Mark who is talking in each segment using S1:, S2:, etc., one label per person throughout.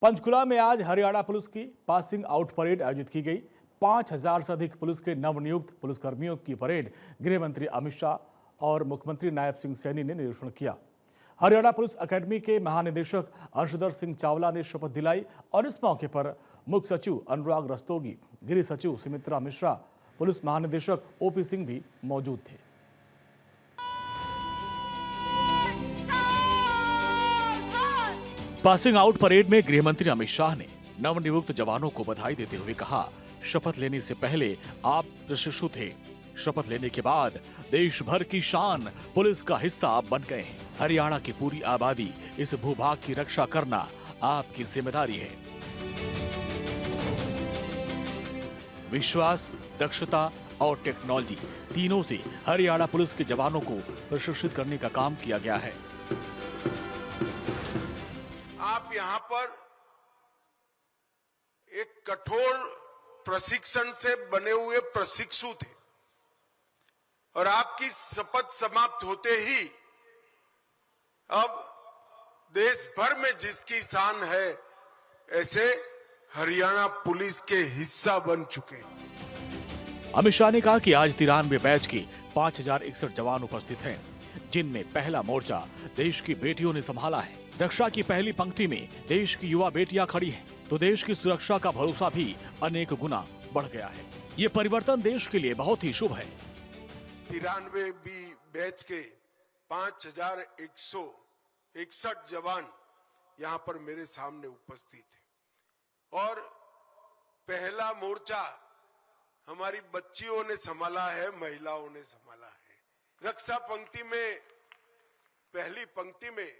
S1: पंचकुला में आज हरियाणा पुलिस की पासिंग आउट परेड आयोजित की गई। 5,000 से अधिक पुलिस के नवनियुक्त पुलिसकर्मियों की परेड गृह मंत्री अमित शाह और मुख्यमंत्री नायब सिंह सैनी ने निरीक्षण किया। हरियाणा पुलिस अकेडमी के महानिदेशक अर्शदर सिंह चावला ने शपथ दिलाई और इस मौके पर मुख्य सचिव अनुराग रस्तोगी, गृह सचिव सुमित्रा मिश्रा, पुलिस महानिदेशक ओपी सिंह भी मौजूद थे। पासिंग आउट परेड में गृह मंत्री अमित शाह ने नवनियुक्त जवानों को बधाई देते हुए कहा, शपथ लेने से पहले आप प्रशिक्षु थे, शपथ लेने के बाद देश भर की शान पुलिस का हिस्सा आप बन गए हैं। हरियाणा की पूरी आबादी इस भूभाग की रक्षा करना आपकी जिम्मेदारी है। विश्वास, दक्षता और टेक्नोलॉजी तीनों से हरियाणा पुलिस के जवानों को प्रशिक्षित करने का काम किया गया है।
S2: आप यहां पर एक कठोर प्रशिक्षण से बने हुए प्रशिक्षु थे और आपकी शपथ समाप्त होते ही अब देश भर में जिसकी शान है, ऐसे हरियाणा पुलिस के हिस्सा बन चुके।
S1: अमित शाह ने कहा कि आज 93 बैच के 5,061 जवान उपस्थित हैं, जिनमें पहला मोर्चा देश की बेटियों ने संभाला है। रक्षा की पहली पंक्ति में देश की युवा बेटियां खड़ी हैं, तो देश की सुरक्षा का भरोसा भी अनेक गुना बढ़ गया है। ये परिवर्तन देश के लिए बहुत ही शुभ है।
S2: 93 बैच के 5,161 जवान यहाँ पर मेरे सामने उपस्थित हैं और पहला मोर्चा हमारी बच्चियों ने संभाला है, महिलाओं ने संभाला है। रक्षा पंक्ति में पहली पंक्ति में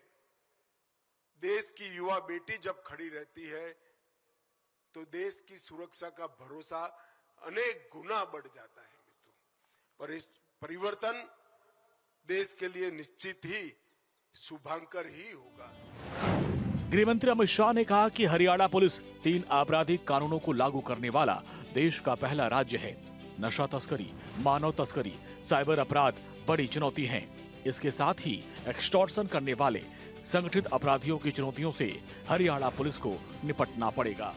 S2: देश की युवा बेटी जब खड़ी रहती है तो देश की सुरक्षा का भरोसा अनेक गुना बढ़ जाता है मित्रों। पर इस परिवर्तन देश के लिए निश्चित ही शुभांकर ही होगा।
S1: गृह मंत्री अमित शाह ने कहा कि हरियाणा पुलिस 3 आपराधिक कानूनों को लागू करने वाला देश का पहला राज्य है। नशा तस्करी, मानव तस्करी, साइबर अपराध बड़ी चुनौती हैं। इसके साथ ही एक्सटॉर्शन करने वाले संगठित अपराधियों की चुनौतियों से हरियाणा पुलिस को निपटना पड़ेगा।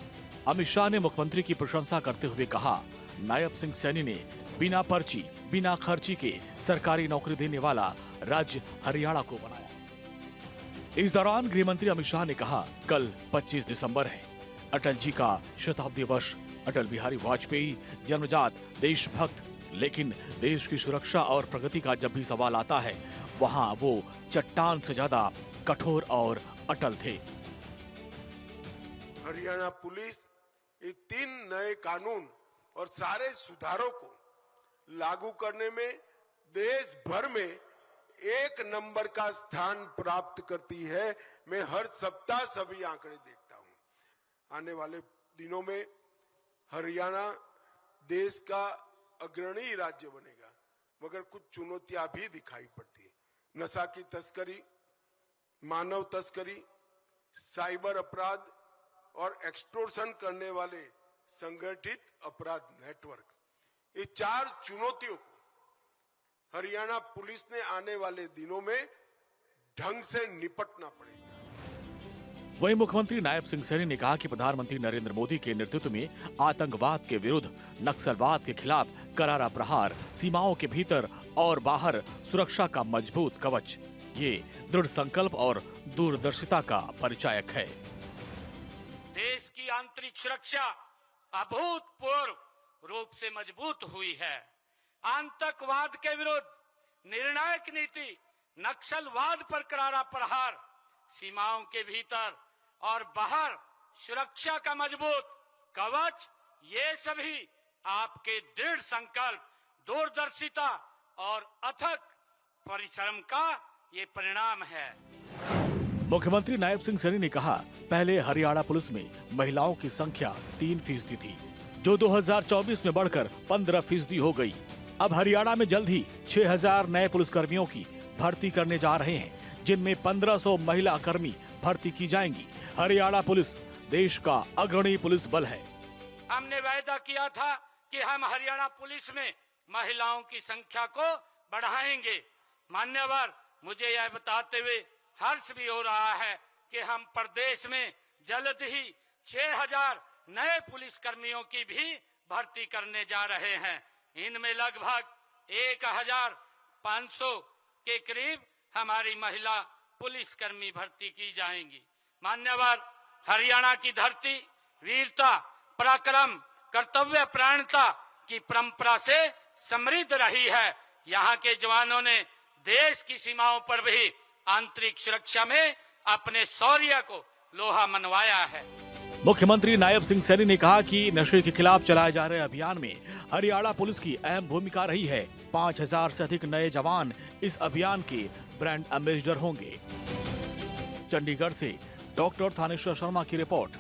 S1: अमित शाह ने मुख्यमंत्री की प्रशंसा करते हुए कहा, नायब सिंह सैनी ने बिना पर्ची, बिना खर्ची के सरकारी नौकरी देने वाला राज्य हरियाणा को बनाया। इस दौरान गृह मंत्री अमित शाह ने कहा, कल 25 दिसंबर है, अटल जी का शताब्दी वर्ष। अटल बिहारी वाजपेयी जन्मजात देशभक्त, लेकिन देश की सुरक्षा और प्रगति का जब भी सवाल आता है, वहां वो चट्टान से ज्यादा कठोर और अटल थे।
S2: हरियाणा पुलिस एक 3 नए कानून और सारे सुधारों को लागू करने में देश भर में 1 नंबर का स्थान प्राप्त करती है। मैं हर सप्ताह सभी आंकड़े देखता हूं। आने वाले दिनों में हरियाणा देश का अग्रणी राज्य बनेगा, मगर कुछ चुनौतियां भी दिखाई पड़ती है। नशा की तस्करी, मानव तस्करी, साइबर अपराध और एक्सटॉर्शन करने वाले संगठित अपराध नेटवर्क, ये 4 चुनौतियों को हरियाणा पुलिस ने आने वाले दिनों में ढंग से निपटना पड़ेगा।
S1: वहीं मुख्यमंत्री नायब सिंह सैनी ने कहा कि प्रधानमंत्री नरेंद्र मोदी के नेतृत्व में आतंकवाद के विरुद्ध, नक्सलवाद के खिलाफ करारा प्रहार, सीमाओं के भीतर और बाहर सुरक्षा का मजबूत कवच, ये दृढ़ संकल्प और दूरदर्शिता का परिचायक है।
S3: देश की आंतरिक सुरक्षा अभूतपूर्व रूप से मजबूत हुई है। आतंकवाद के विरुद्ध निर्णायक नीति, नक्सलवाद पर करारा प्रहार, सीमाओं के भीतर और बाहर सुरक्षा का मजबूत कवच, ये सभी आपके दृढ़ संकल्प, दूरदर्शिता और अथक परिश्रम का ये परिणाम है।
S1: मुख्यमंत्री नायब सिंह सैनी ने कहा, पहले हरियाणा पुलिस में महिलाओं की संख्या 3% थी, जो 2024 में बढ़कर 15% हो गई। अब हरियाणा में जल्द ही 6,000 नए पुलिसकर्मियों की भर्ती करने जा रहे हैं, जिनमें 1,500 महिला कर्मी भर्ती की जाएंगी। हरियाणा पुलिस देश का अग्रणी पुलिस बल है।
S3: हमने वायदा किया था कि हम हरियाणा पुलिस में महिलाओं की संख्या को बढ़ाएंगे। मान्यवर, मुझे यह बताते हुए हर्ष भी हो रहा है कि हम प्रदेश में जल्द ही 6000 नए पुलिस कर्मियों की भी भर्ती करने जा रहे हैं। इनमें लगभग 1500 के करीब हमारी महिला पुलिसकर्मी भर्ती की जाएंगी। मान्यवर, हरियाणा की धरती वीरता, पराक्रम, कर्तव्य प्राणता की परंपरा से समृद्ध रही है। यहाँ के जवानों ने देश की सीमाओं पर भी आंतरिक सुरक्षा में अपने शौर्य को लोहा मनवाया है।
S1: मुख्यमंत्री नायब सिंह सैनी ने कहा कि नशे के खिलाफ चलाए जा रहे अभियान में हरियाणा पुलिस की अहम भूमिका रही है। 5000 से अधिक नए जवान इस अभियान के ब्रांड एम्बेसडर होंगे। चंडीगढ़ से डॉक्टर थानेश्वर शर्मा की रिपोर्ट।